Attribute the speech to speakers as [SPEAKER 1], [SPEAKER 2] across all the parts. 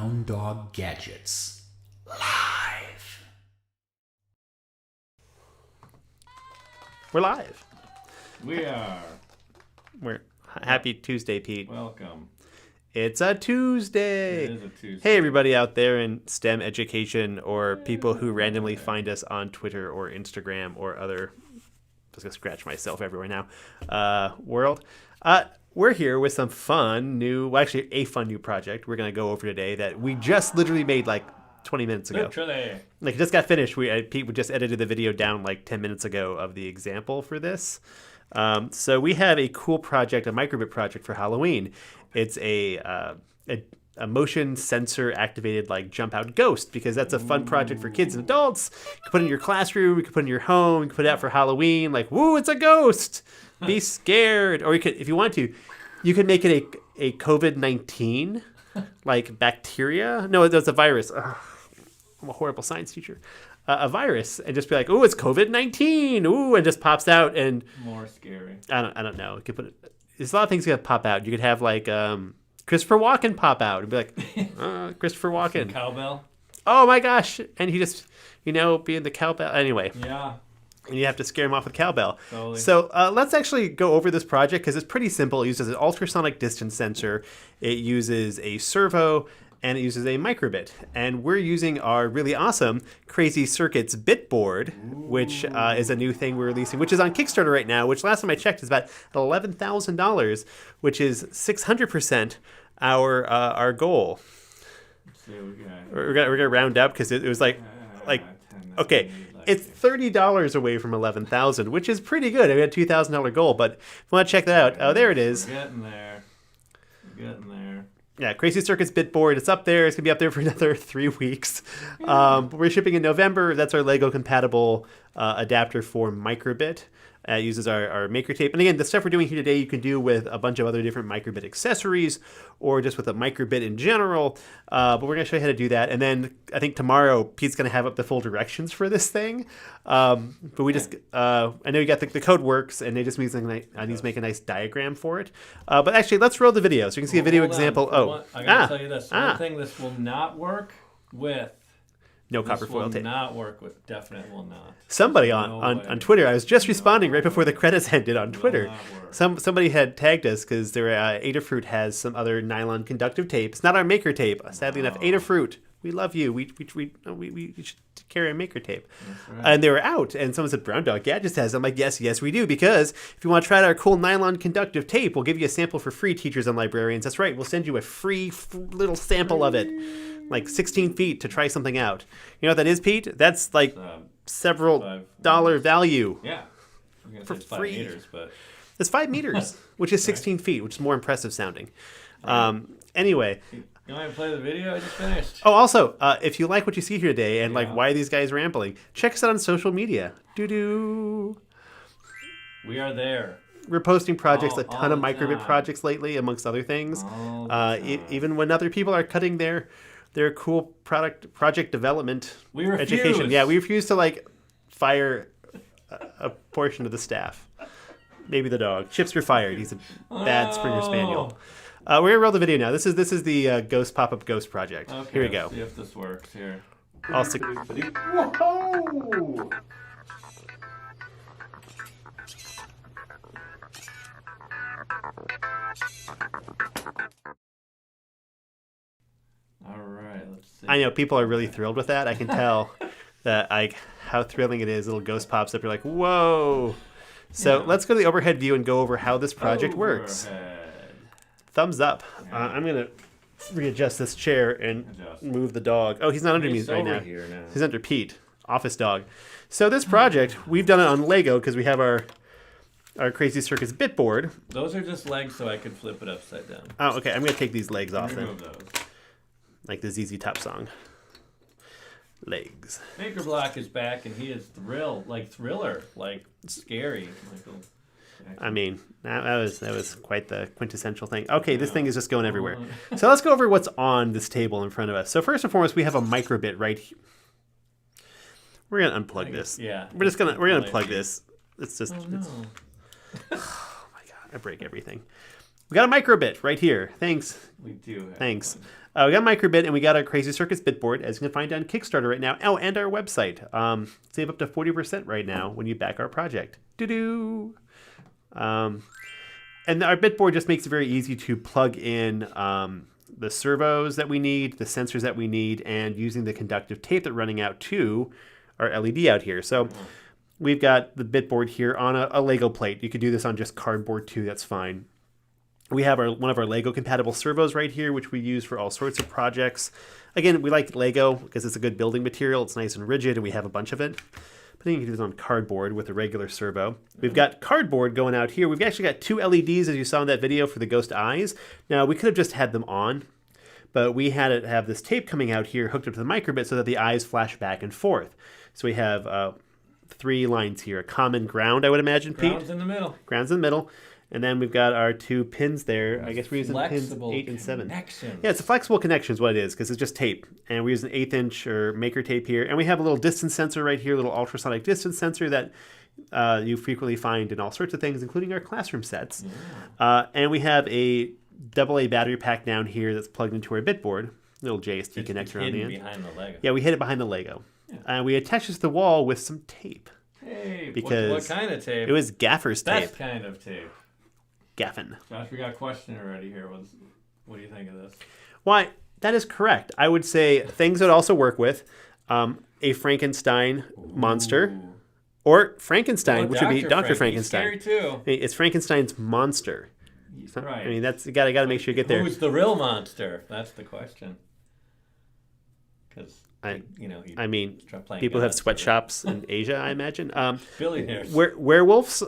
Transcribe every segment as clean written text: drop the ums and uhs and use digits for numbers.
[SPEAKER 1] Brown Dog Gadgets live.
[SPEAKER 2] We're live.
[SPEAKER 3] We are.
[SPEAKER 2] We're happy Tuesday, Pete.
[SPEAKER 3] Welcome.
[SPEAKER 2] It's a Tuesday.
[SPEAKER 3] It is a Tuesday.
[SPEAKER 2] Hey, everybody out there in STEM education or people who randomly find us on Twitter or Instagram or other, just gonna scratch myself everywhere now, world. We're here with some fun new, well, actually a fun new project we're going to go over today that we just literally made like 20 minutes ago.
[SPEAKER 3] Literally.
[SPEAKER 2] Like it just got finished. Pete just edited the video down like 10 minutes ago of the example for this. So we have a cool project, a microbit project for Halloween. It's a motion sensor activated like jump out ghost, because that's a fun project for kids and adults. You can put it in your classroom, you can put it in your home, you can put it out for Halloween, like, woo, it's a ghost. Be scared. Or you could, if you want to, you could make it a COVID-19 like bacteria. No, it's a virus. Ugh, I'm a horrible science teacher. A virus, and just be like, oh, it's COVID-19. Ooh, and just pops out. And
[SPEAKER 3] more scary.
[SPEAKER 2] I don't know. You could put there's a lot of things that pop out. You could have like Christopher Walken pop out and be like, Christopher Walken.
[SPEAKER 3] Cowbell.
[SPEAKER 2] Oh my gosh. And he just, being the cowbell. Anyway.
[SPEAKER 3] Yeah.
[SPEAKER 2] And you have to scare him off with cowbell.
[SPEAKER 3] Totally.
[SPEAKER 2] So let's actually go over this project because it's pretty simple. It uses an ultrasonic distance sensor. It uses a servo. And it uses a microbit. And we're using our really awesome Crazy Circuits bit board, which is a new thing we're releasing, which is on Kickstarter right now, which last time I checked is about $11,000, which is 600% our goal.
[SPEAKER 3] Let's see what we got.
[SPEAKER 2] We're gonna round up because it was like okay, it's $30 away from $11,000, which is pretty good. We had a $2,000 goal, but if you want to check that out, oh, there it is.
[SPEAKER 3] We're getting there.
[SPEAKER 2] Yeah, Crazy Circuits bit board. It's up there. It's going to be up there for another 3 weeks. We're shipping in November. That's our Lego compatible adapter for microbit. It uses our maker tape. And again, the stuff we're doing here today, you can do with a bunch of other different microbit accessories or just with a microbit in general. But we're going to show you how to do that. And then I think tomorrow, Pete's going to have up the full directions for this thing. But we just, I know you got the code works, and they just need to make a nice diagram for it. But actually, let's roll the video so you can see a video example.
[SPEAKER 3] I got to tell you this. One thing this will not work with.
[SPEAKER 2] No copper foil tape.
[SPEAKER 3] This will not work with. Definitely will not.
[SPEAKER 2] Somebody on Twitter, I was just responding right before the credits ended on Twitter. Somebody had tagged us because Adafruit has some other nylon conductive tape. It's not our maker tape. Sadly enough, Adafruit, we love you. We should carry a maker tape. Right. And they were out, and someone said Brown Dog Gadgets has. I'm like, yes, we do, because if you want to try out our cool nylon conductive tape, we'll give you a sample for free, teachers and librarians. That's right, we'll send you a free little sample of it. Like 16 feet to try something out. You know what that is, Pete? That's like several dollar value.
[SPEAKER 3] Yeah.
[SPEAKER 2] For
[SPEAKER 3] it's
[SPEAKER 2] free.
[SPEAKER 3] 5 meters, but
[SPEAKER 2] it's 5 meters, which is 16 feet, which is more impressive sounding.
[SPEAKER 3] Right.
[SPEAKER 2] Anyway.
[SPEAKER 3] You want me to play the video I just finished?
[SPEAKER 2] Oh, also, if you like what you see here today and like why are these guys rambling, check us out on social media. Doo-doo.
[SPEAKER 3] We are there.
[SPEAKER 2] We're posting projects, a ton of
[SPEAKER 3] the
[SPEAKER 2] microbit
[SPEAKER 3] time.
[SPEAKER 2] projects lately, amongst other things.
[SPEAKER 3] All the time.
[SPEAKER 2] Even when other people are cutting their cool project development
[SPEAKER 3] We refuse.
[SPEAKER 2] education. Yeah, we refuse to like fire a portion of the staff. Maybe the dog. Chips, you're fired. He's a bad Springer Spaniel. We're gonna roll the video now. This is the Ghost Pop-Up Ghost project.
[SPEAKER 3] Okay,
[SPEAKER 2] Here we
[SPEAKER 3] let's
[SPEAKER 2] go.
[SPEAKER 3] see if this works here.
[SPEAKER 2] I'll stick.
[SPEAKER 3] Whoa! All right, let's see.
[SPEAKER 2] I know people are really thrilled with that. I can tell that how thrilling it is. Little ghost pops up. You're like, whoa. So let's go to the overhead view and go over how this project works. Thumbs up. I'm gonna readjust this chair and move the dog. Oh, he's not under me right now. He's under Pete, office dog. So this project, we've done it on Lego because we have our Crazy Circuits bit board.
[SPEAKER 3] Those are just legs, so I could flip it upside down.
[SPEAKER 2] Oh, okay. I'm gonna take these legs off then,
[SPEAKER 3] Remove those.
[SPEAKER 2] like the ZZ Top song. Legs.
[SPEAKER 3] Maker Block is back, and he is thriller, like scary. Michael.
[SPEAKER 2] I mean, that was quite the quintessential thing. Okay, this thing is just going everywhere. So let's go over what's on this table in front of us. So first and foremost, we have a microbit right here. We're gonna unplug this.
[SPEAKER 3] Yeah.
[SPEAKER 2] We're gonna plug this. It's just.
[SPEAKER 3] Oh no.
[SPEAKER 2] Oh my god, I break everything. We got a microbit right here. Thanks.
[SPEAKER 3] We do. Have
[SPEAKER 2] Thanks.
[SPEAKER 3] one.
[SPEAKER 2] We got a microbit and we got our Crazy Circus Bitboard, as you can find on Kickstarter right now. Oh, and our website. Save up to 40% right now when you back our project. Doo-doo. And our Bitboard just makes it very easy to plug in the servos that we need, the sensors that we need, and using the conductive tape that's running out to our LED out here. So we've got the Bitboard here on a Lego plate. You could do this on just cardboard too, that's fine. We have one of our Lego compatible servos right here, which we use for all sorts of projects. Again, we like Lego because it's a good building material. It's nice and rigid, and we have a bunch of it. But then you can do this on cardboard with a regular servo. We've got cardboard going out here. We've actually got 2 LEDs, as you saw in that video, for the ghost eyes. Now, we could have just had them on, but we had it have this tape coming out here hooked up to the microbit so that the eyes flash back and forth. So we have 3 lines here. A common ground, I would imagine, Pete.
[SPEAKER 3] Ground's in the middle.
[SPEAKER 2] Ground's in the middle. And then we've got our 2 pins there. I guess we're using pins
[SPEAKER 3] Flexible
[SPEAKER 2] 8 and 7.
[SPEAKER 3] connections.
[SPEAKER 2] Yeah, it's a flexible connection is what it is, because it's just tape. And we're using 1/8 inch or maker tape here. And we have a little distance sensor right here, a little ultrasonic distance sensor that you frequently find in all sorts of things, including our classroom sets. And we have a AA battery pack down here that's plugged into our Bitboard. Little JST
[SPEAKER 3] It's
[SPEAKER 2] connector on the
[SPEAKER 3] hidden
[SPEAKER 2] end.
[SPEAKER 3] behind the Lego.
[SPEAKER 2] Yeah, we hid it behind the Lego. We attached this to the wall with some tape.
[SPEAKER 3] Hey,
[SPEAKER 2] Because
[SPEAKER 3] what kind of tape?
[SPEAKER 2] It was gaffer's tape.
[SPEAKER 3] Best kind of tape.
[SPEAKER 2] Gaffin.
[SPEAKER 3] Josh, we got a question already here. What do you think of this?
[SPEAKER 2] Why, that is correct. I would say things that also work with a Frankenstein monster, or Frankenstein, which would be Dr. Frankenstein.
[SPEAKER 3] He's scary too.
[SPEAKER 2] It's Frankenstein's monster.
[SPEAKER 3] Right.
[SPEAKER 2] I mean, that's you got to make sure you get there.
[SPEAKER 3] Who's the real monster? That's the question. Because
[SPEAKER 2] I mean, people have sweatshops in Asia, I imagine.
[SPEAKER 3] Billionaires.
[SPEAKER 2] Werewolves,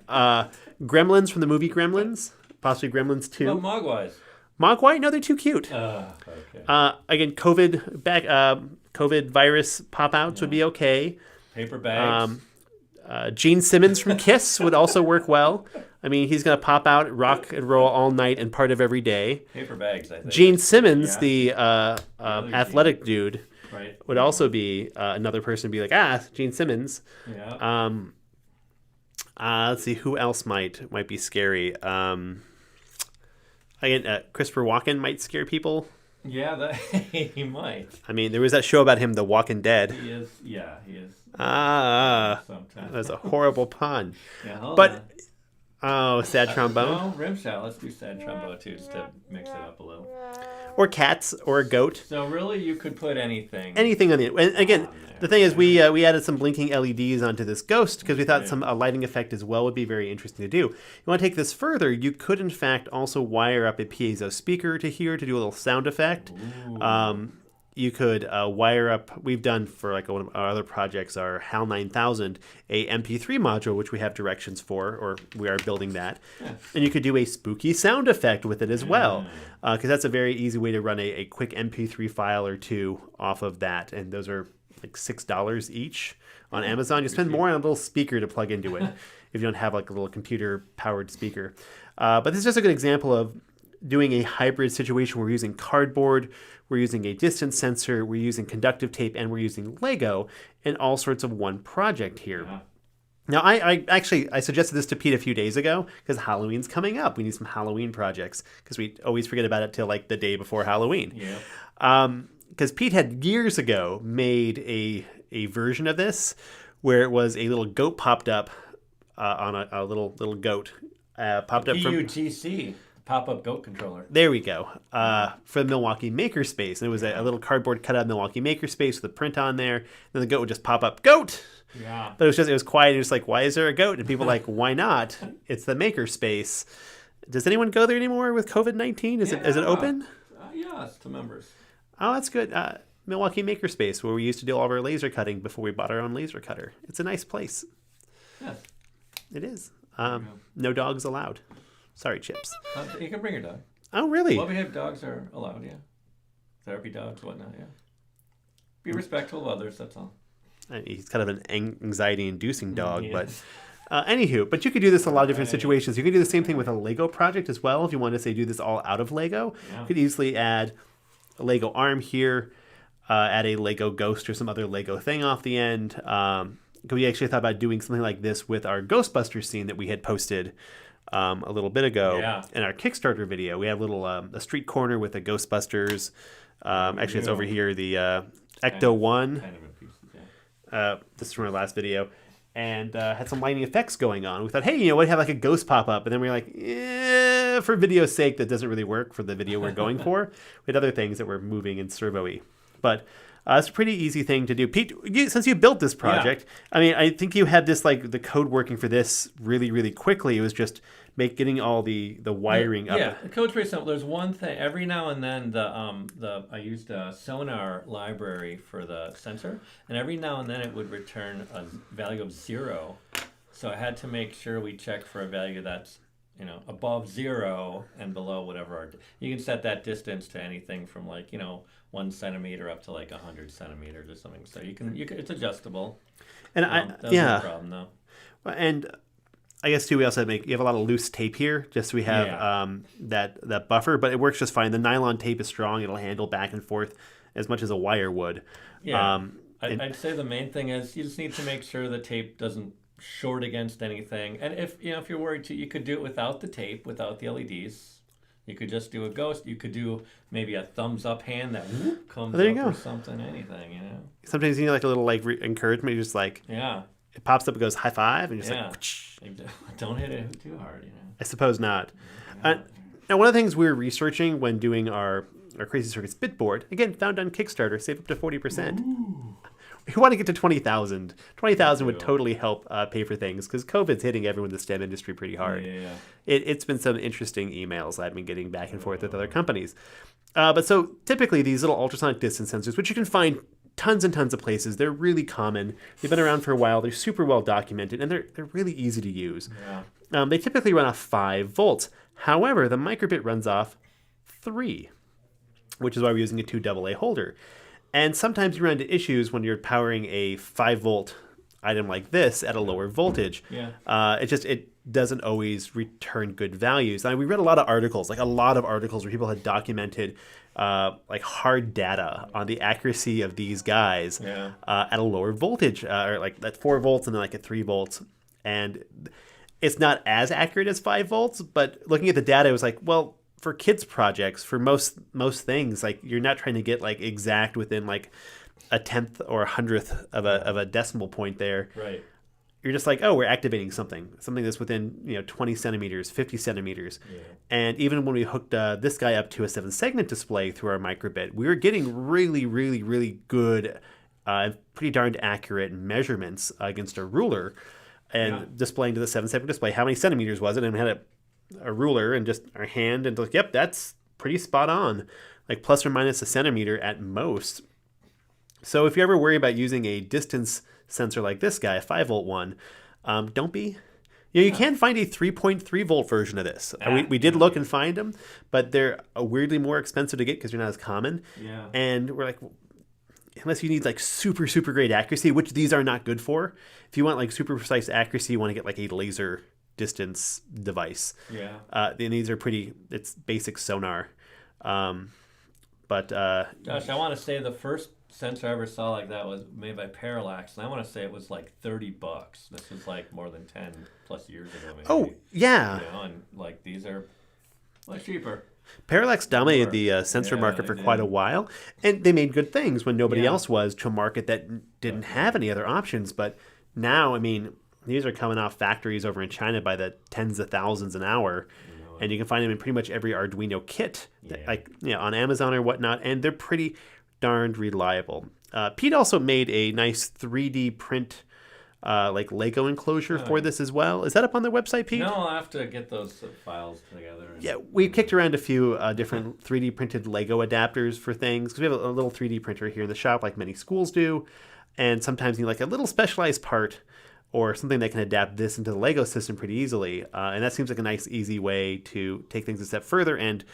[SPEAKER 2] Gremlins from the movie Gremlins, possibly Gremlins 2.
[SPEAKER 3] Oh, Mogwais.
[SPEAKER 2] Mogwai? No, they're too cute.
[SPEAKER 3] Okay.
[SPEAKER 2] Again, COVID virus pop-outs would be okay.
[SPEAKER 3] Paper bags.
[SPEAKER 2] Gene Simmons from Kiss would also work well. I mean, he's going to pop out, rock and roll all night and part of every day.
[SPEAKER 3] Paper bags, I think.
[SPEAKER 2] Gene Simmons, the athletic
[SPEAKER 3] Gene.
[SPEAKER 2] dude,
[SPEAKER 3] Right.
[SPEAKER 2] would also be another person to be like, Gene Simmons.
[SPEAKER 3] Yeah.
[SPEAKER 2] Let's see, who else might be scary? Again, Christopher Walken might scare people.
[SPEAKER 3] Yeah, he might.
[SPEAKER 2] I mean, there was that show about him, The Walking Dead.
[SPEAKER 3] He is. Yeah, he is.
[SPEAKER 2] That
[SPEAKER 3] Sometimes.
[SPEAKER 2] was a horrible pun.
[SPEAKER 3] Yeah, hold
[SPEAKER 2] But
[SPEAKER 3] on.
[SPEAKER 2] oh, sad trombone.
[SPEAKER 3] No, rim shot. Let's do sad trombone too, just to mix it up a little.
[SPEAKER 2] Or cats, or a goat.
[SPEAKER 3] So really, you could put anything.
[SPEAKER 2] Anything on the and again. The thing is, we added some blinking LEDs onto this ghost because we thought a lighting effect as well would be very interesting to do. You want to take this further, you could in fact also wire up a piezo speaker to here to do a little sound effect. You could wire up, we've done for like one of our other projects, our HAL 9000, a MP3 module, which we have directions for, or we are building that. And you could do a spooky sound effect with it as well, because that's a very easy way to run a quick MP3 file or two off of that. And those are like $6 each on Amazon. You spend more on a little speaker to plug into it if you don't have like a little computer powered speaker. But this is just a good example of doing a hybrid situation. We're using cardboard, we're using a distance sensor, we're using conductive tape, and we're using Lego in all sorts of one project here.
[SPEAKER 3] Yeah.
[SPEAKER 2] Now, I suggested this to Pete a few days ago because Halloween's coming up. We need some Halloween projects because we always forget about it till like the day before Halloween.
[SPEAKER 3] Yeah.
[SPEAKER 2] Because Pete had years ago made a version of this where it was a little goat popped up on a little goat popped up from
[SPEAKER 3] PUGC, pop-up goat controller.
[SPEAKER 2] there we go for the Milwaukee Makerspace, and it was a little cardboard cut out of Milwaukee Makerspace with a print on there. And then the goat would just pop up goat.
[SPEAKER 3] Yeah.
[SPEAKER 2] But it was quiet. And just like, why is there a goat? And people were like, why not? It's the Makerspace. Does anyone go there anymore with COVID-19? Is it open?
[SPEAKER 3] Yeah, it's to members.
[SPEAKER 2] Oh, that's good. Milwaukee Makerspace, where we used to do all of our laser cutting before we bought our own laser cutter. It's a nice place.
[SPEAKER 3] Yes.
[SPEAKER 2] It is. No dogs allowed. Sorry, Chips.
[SPEAKER 3] You can bring your dog.
[SPEAKER 2] Oh, really?
[SPEAKER 3] Well-behaved dogs are allowed, yeah. Therapy dogs, whatnot, yeah. Be respectful of others, that's all.
[SPEAKER 2] He's kind of an anxiety-inducing dog,
[SPEAKER 3] Yeah.
[SPEAKER 2] but... anywho, but you could do this in a lot of different situations. You could do the same thing with a Lego project as well. If you wanted to say do this all out of Lego, you could easily add a Lego arm here, add a Lego ghost or some other Lego thing off the end. We actually thought about doing something like this with our Ghostbusters scene that we had posted a little bit ago.
[SPEAKER 3] Yeah.
[SPEAKER 2] In our Kickstarter video, we have a little a street corner with a Ghostbusters. Actually, it's over here. The Ecto One.
[SPEAKER 3] Kind of in pieces, yeah.
[SPEAKER 2] This is from our last video, and had some lighting effects going on. We thought, hey, what have like a ghost pop up? And then we were like, yeah, for video's sake, that doesn't really work for the video we're going for. We had other things that were moving and servo-y. But it's a pretty easy thing to do. Pete, since you built this project, I mean, I think you had this, like, the code working for this really, really quickly. It was just getting all the wiring up.
[SPEAKER 3] Yeah, the code's pretty simple. There's one thing. Every now and then, I used a Sonar library for the sensor, and every now and then it would return a value of 0. So I had to make sure we check for a value that's above 0 and below whatever. You can set that distance to anything from 1 centimeter up to 100 centimeters or something. So you can it's adjustable.
[SPEAKER 2] And
[SPEAKER 3] that's no problem though.
[SPEAKER 2] And I guess too, we also you have a lot of loose tape here, just so we have that buffer, but it works just fine. The nylon tape is strong; it'll handle back and forth as much as a wire would.
[SPEAKER 3] Yeah, I'd say the main thing is you just need to make sure the tape doesn't short against anything. And if you're worried too, you could do it without the tape, without the LEDs. You could just do a ghost. You could do maybe a thumbs up hand that comes
[SPEAKER 2] there you
[SPEAKER 3] up
[SPEAKER 2] go.
[SPEAKER 3] or something, anything,
[SPEAKER 2] Sometimes you need like a little encouragement. You're just like, it pops up, it goes high five, and you're just like,
[SPEAKER 3] don't hit it too hard,
[SPEAKER 2] I suppose not. Now, one of the things we were researching when doing our Crazy Circuits Bitboard, again, found on Kickstarter, save up to 40%. We want to get to 20,000. 20,000 would totally help pay for things, because COVID's hitting everyone in the STEM industry pretty hard.
[SPEAKER 3] Yeah.
[SPEAKER 2] It's been some interesting emails I've been getting back and forth with other companies. But so typically these little ultrasonic distance sensors, which you can find tons and tons of places, they're really common. They've been around for a while. They're super well documented, and they're really easy to use.
[SPEAKER 3] Yeah.
[SPEAKER 2] They typically run off 5 volts. However, the microbit runs off 3, which is why we're using a 2 AA holder. And sometimes you run into issues when you're powering a 5-volt item like this at a lower voltage.
[SPEAKER 3] Yeah.
[SPEAKER 2] It doesn't always return good values. We read a lot of articles where people had documented hard data on the accuracy of these guys at a lower voltage, or like at 4 volts and then like at 3 volts. And it's not as accurate as 5 volts, but looking at the data, it was like, well, for kids projects, for most things, like you're not trying to get like exact within like a 10th or a 100th of a decimal point there.
[SPEAKER 3] Right.
[SPEAKER 2] You're just like, oh, we're activating something that's within 20 centimeters, 50 centimeters. Yeah. And even when we hooked this guy up to a 7-segment display through our microbit, we were getting really, really, really good, pretty darned accurate measurements against a ruler, and displaying to the 7-segment display how many centimeters was it, and we had a ruler and just our hand, and like, yep, that's pretty spot on, like plus or minus a centimeter at most. So if you ever worry about using a distance sensor like this guy, a 5-volt one, don't be. You can find a 3.3 volt version of this. We did look and find them, but they're weirdly more expensive to get because they're not as common.
[SPEAKER 3] Yeah.
[SPEAKER 2] And we're like, unless you need like super, super great accuracy, which these are not good for. If you want like super precise accuracy, you want to get like a laser distance device.
[SPEAKER 3] Yeah.
[SPEAKER 2] And these are it's basic sonar. But
[SPEAKER 3] Josh, I want to say the first sensor I ever saw like that was made by Parallax, and I want to say it was like $30. This was like more than 10 plus years ago. Maybe.
[SPEAKER 2] Oh, yeah.
[SPEAKER 3] And like these are much cheaper.
[SPEAKER 2] Parallax dominated the sensor market for quite a while, and they made good things when nobody else was, to a market that didn't have any other options. But now, I mean, these are coming off factories over in China by the tens of thousands an hour, and you can find them in pretty much every Arduino kit, on Amazon or whatnot, and they're pretty darned reliable. Pete also made a nice 3D print Lego enclosure for this as well. Is that up on the website, Pete?
[SPEAKER 3] No, I'll have to get those files together.
[SPEAKER 2] Yeah, we kicked around a few different 3D printed Lego adapters for things, because we have a little 3D printer here in the shop, like many schools do, and sometimes you need like a little specialized part or something that can adapt this into the Lego system pretty easily. And that seems like a nice, easy way to take things a step further. And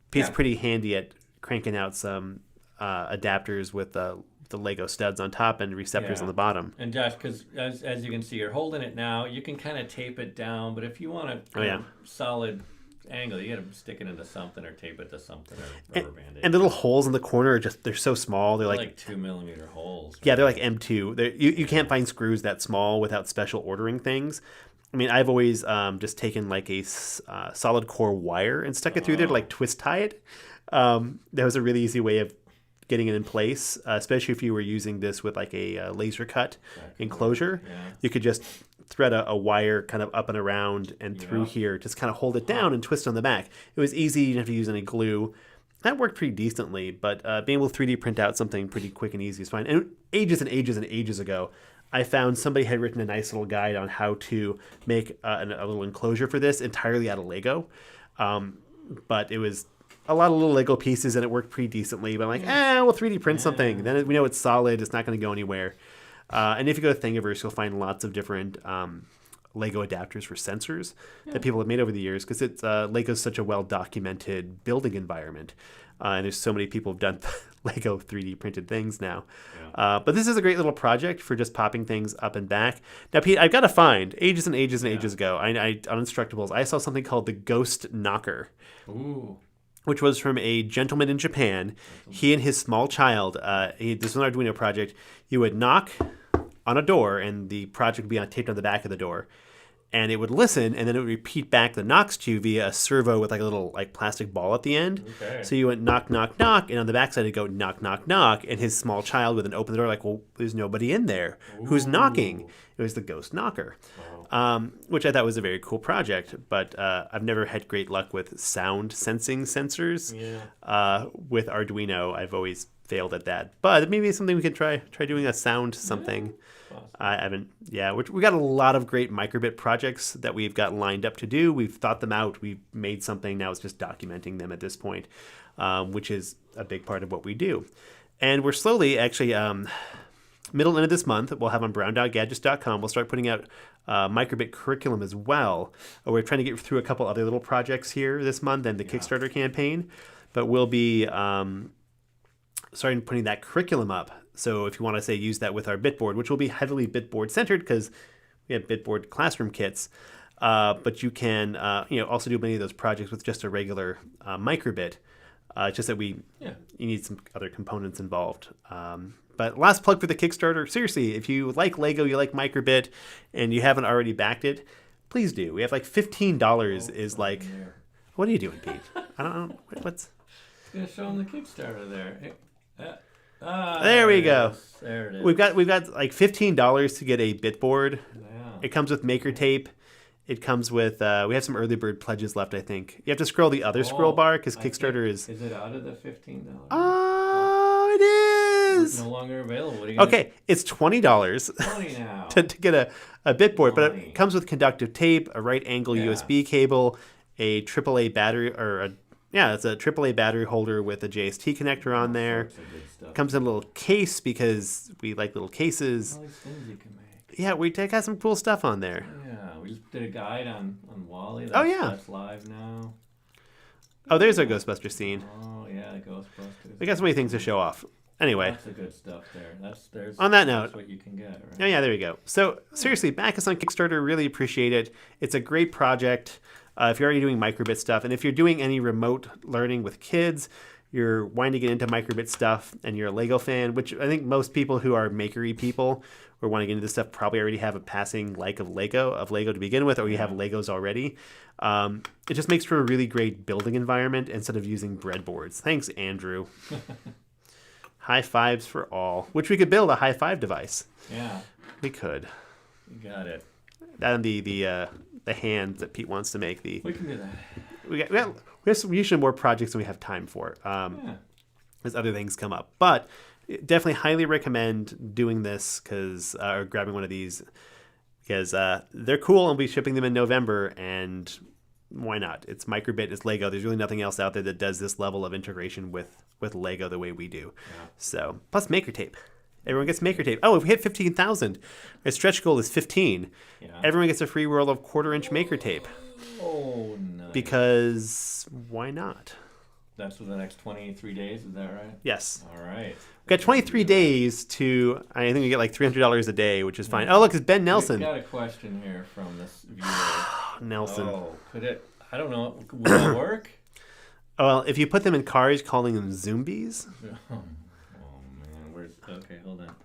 [SPEAKER 2] Pete's pretty handy at cranking out some adapters with the Lego studs on top and receptors on the bottom.
[SPEAKER 3] And Josh, because as you can see, you're holding it now, you can kind of tape it down, but if you want a solid angle, you got to stick it into something or tape it to something or rubber band it.
[SPEAKER 2] And the little holes in the corner are they're so small. They're like
[SPEAKER 3] 2 millimeter holes.
[SPEAKER 2] Yeah, they're like M2. You can't find screws that small without special ordering things. I mean, I've always just taken like a solid core wire and stuck it through there to like twist tie it. That was a really easy way of getting it in place, especially if you were using this with like a laser cut enclosure.
[SPEAKER 3] Yeah.
[SPEAKER 2] You could just thread a wire kind of up and around and through
[SPEAKER 3] Yeah.
[SPEAKER 2] here, just kind of hold it down and twist on the back. It was easy. You didn't have to use any glue. That worked pretty decently, but being able to 3D print out something pretty quick and easy is fine. And ages and ages and ages ago, I found somebody had written a nice little guide on how to make a little enclosure for this entirely out of Lego. But it was a lot of little Lego pieces and it worked pretty decently. But I'm like, we'll 3D print something. Then we know it's solid. It's not going to go anywhere. And if you go to Thingiverse, you'll find lots of different Lego adapters for sensors that people have made over the years because it's Lego's such a well-documented building environment. And there's so many people who've done Lego 3D printed things now. But this is a great little project for just popping things up and back. Now, Pete, I've got to find, ages and ages and ages ago, on Instructables, I saw something called the Ghost Knocker,
[SPEAKER 3] Ooh.
[SPEAKER 2] which was from a gentleman in Japan. He and his small child, this was an Arduino project, you would knock on a door and the project would be taped on the back of the door. And it would listen, and then it would repeat back the knocks to you via a servo with like a little like plastic ball at the end.
[SPEAKER 3] Okay.
[SPEAKER 2] So you went knock, knock, knock, and on the backside it'd go knock, knock, knock, and his small child would then open the door like, well, there's nobody in there. Who's knocking? It was the Ghost Knocker, which I thought was a very cool project. But I've never had great luck with sound sensing sensors. With Arduino, I've always failed at that. But maybe it's something we could try doing a sound something. I haven't. Yeah, we got a lot of great microbit projects that we've got lined up to do. We've thought them out. We've made something. Now it's just documenting them at this point, which is a big part of what we do. And we're slowly, actually, middle end of this month, we'll have on brown.gadgets.com. We'll start putting out microbit curriculum as well. We're trying to get through a couple other little projects here this month and the Kickstarter campaign, but we'll be starting putting that curriculum up. So if you want to say use that with our Bitboard, which will be heavily Bitboard centered because we have Bitboard classroom kits, but you can also do many of those projects with just a regular microbit. It's just that you need some other components involved. But last plug for the Kickstarter. Seriously, if you like Lego, you like microbit, and you haven't already backed it, please do. We have like $15 is like. What are you doing, Pete? I don't know what's.
[SPEAKER 3] Gonna show them the Kickstarter there.
[SPEAKER 2] There we go.
[SPEAKER 3] There it is.
[SPEAKER 2] We've got like $15 to get a Bitboard.
[SPEAKER 3] Yeah.
[SPEAKER 2] It comes with Maker Tape. It comes with we have some early bird pledges left. I think you have to scroll the other scroll bar because Kickstarter is.
[SPEAKER 3] Is it out of the $15?
[SPEAKER 2] Oh, it is.
[SPEAKER 3] It's no longer available. What are you
[SPEAKER 2] Okay, it's $20
[SPEAKER 3] $20 now.
[SPEAKER 2] to get a Bitboard, but
[SPEAKER 3] Money.
[SPEAKER 2] it comes with conductive tape, a right angle USB cable, a AAA battery, it's a AAA battery holder with a JST connector on there.
[SPEAKER 3] Sorts of good stuff.
[SPEAKER 2] Comes in a little case because we like little cases.
[SPEAKER 3] All these things you can make.
[SPEAKER 2] Yeah, we got some cool stuff on there.
[SPEAKER 3] Yeah, we just did a guide on Wally. That's live now.
[SPEAKER 2] Oh, there's our Ghostbuster scene.
[SPEAKER 3] Oh yeah, the Ghostbusters.
[SPEAKER 2] We got so many things to show off. Anyway,
[SPEAKER 3] Lots of good stuff there. There's
[SPEAKER 2] on that note,
[SPEAKER 3] that's what you can get, right?
[SPEAKER 2] oh yeah, there we go. So seriously, back us on Kickstarter. Really appreciate it. It's a great project. If you're already doing microbit stuff, and if you're doing any remote learning with kids, you're wanting to get into microbit stuff, and you're a Lego fan, which I think most people who are makery people or want to get into this stuff probably already have a passing like of Lego to begin with, or you have Legos already. It just makes for a really great building environment instead of using breadboards. Thanks, Andrew. High fives for all, which we could build a high five device.
[SPEAKER 3] Yeah,
[SPEAKER 2] We could.
[SPEAKER 3] you got it.
[SPEAKER 2] That and the hand that Pete wants to make.
[SPEAKER 3] We can do that.
[SPEAKER 2] We have some, usually more projects than we have time for as other things come up. But definitely highly recommend doing this or grabbing one of these because they're cool and we'll be shipping them in November. And why not? It's microbit, it's Lego. There's really nothing else out there that does this level of integration with Lego the way we do. Yeah. So plus Maker Tape. Everyone gets Maker Tape. Oh, if we hit 15,000, our stretch goal is 15. Yeah. Everyone gets a free roll of 1/4-inch Maker Tape.
[SPEAKER 3] Oh, nice.
[SPEAKER 2] Because why not?
[SPEAKER 3] That's for the next 23 days, is that right?
[SPEAKER 2] Yes.
[SPEAKER 3] All right.
[SPEAKER 2] We've got 23 days to, I think we get like $300 a day, which is fine. Oh, look, it's Ben Nelson.
[SPEAKER 3] We've got a question here from this viewer.
[SPEAKER 2] Nelson.
[SPEAKER 3] Oh, could it, I don't know, would it work?
[SPEAKER 2] Well, if you put them in cars, calling them zombies.
[SPEAKER 3] Okay, hold on.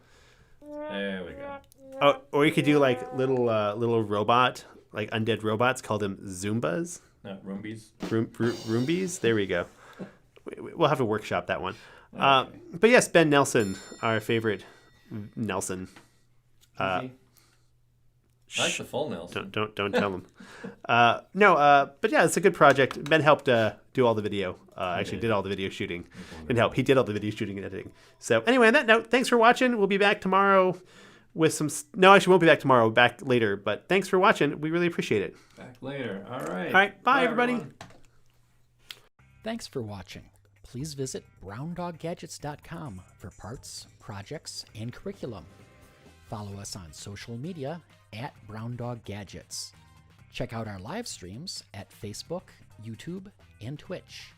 [SPEAKER 3] There we go.
[SPEAKER 2] Oh, or you could do like little robot, like undead robots, called them Zoombas.
[SPEAKER 3] Not Roombies.
[SPEAKER 2] Roombies? There we go. We'll have to workshop that one.
[SPEAKER 3] Okay.
[SPEAKER 2] But yes, Ben Nelson, our favorite Nelson.
[SPEAKER 3] Easy. I like the full Nelson.
[SPEAKER 2] Don't tell him. But yeah, it's a good project. Ben helped do all the video. Actually, did all the video shooting. Didn't help. He did all the video shooting and editing. So anyway, on that note, thanks for watching. We'll be back tomorrow with some. No, actually, won't be back tomorrow. Back later. But thanks for watching. We really appreciate it.
[SPEAKER 3] Back later. All right.
[SPEAKER 2] All right. Bye everybody.
[SPEAKER 3] Everyone.
[SPEAKER 4] Thanks for watching. Please visit browndoggadgets.com for parts, projects, and curriculum. Follow us on social media at Brown Dog Gadgets. Check out our live streams at Facebook, YouTube, and Twitch.